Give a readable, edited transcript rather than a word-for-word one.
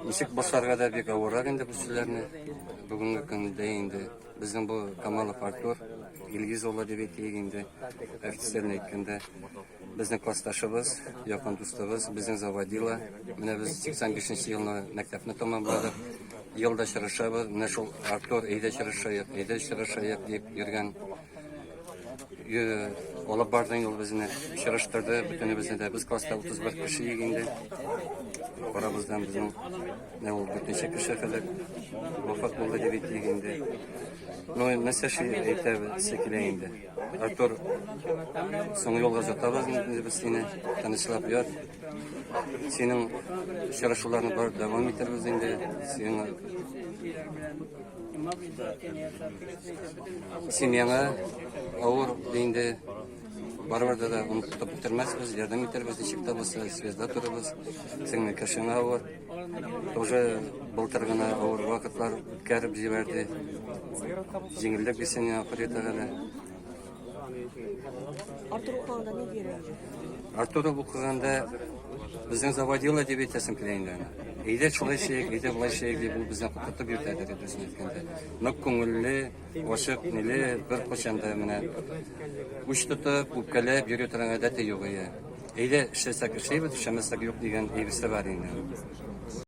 Ничек башларга да бик авыррак инде бу сүзләрне. Бүгенге көндә инде безнең бу Камалов Артур Илгиз улы дип әйтик инде официально әйткәндә безнең классташыбыз, якын дустыбыз, безнең заводила. Менә без 85 елны мәктәпне тәмамладык. Елда чырышабыз, менә шул Артур әйдә чырышаек дип йөргән. Алып бардың ул безне чырыштырды, бөтенебезне дә без класста 31 кеше инде. Барабыздан безнең ул бөтенчә кеше хәле вафат булды дип әйтик инде. Ну, нәрсә әйтәбез килә инде. Артур, соң юлга җатабыз инде без сине танышлап ят. Синең чырышуларны бар дәвам итербез инде. Синең семьяңа авыр инде барбарда да онытып бетермәсбез, ярдәм итербез, ничек тә булса, связьда торабыз. Сеңнең кешеңә авыр. Тоже былтыр гына авыр вакытлар үткәреп җибәрде. Җиңеллек бисене ахыретагә. Артур укыганда ни дияр? Артур укыганда безнең заводила дип әйтәсем килә инде. Әйдә шулай шәйек, әйдә булай шәйек дип ул безне куркытып йөртәдер дип әйткәндә. Нык күңелле, ашык, ниле бер качанда менә уч тотып, үпкәләп йөри торган гадәте юк иде. Әйдә эшләсәк эшләйбез, эшләмәсәк юк дигән әйбесе бар инде.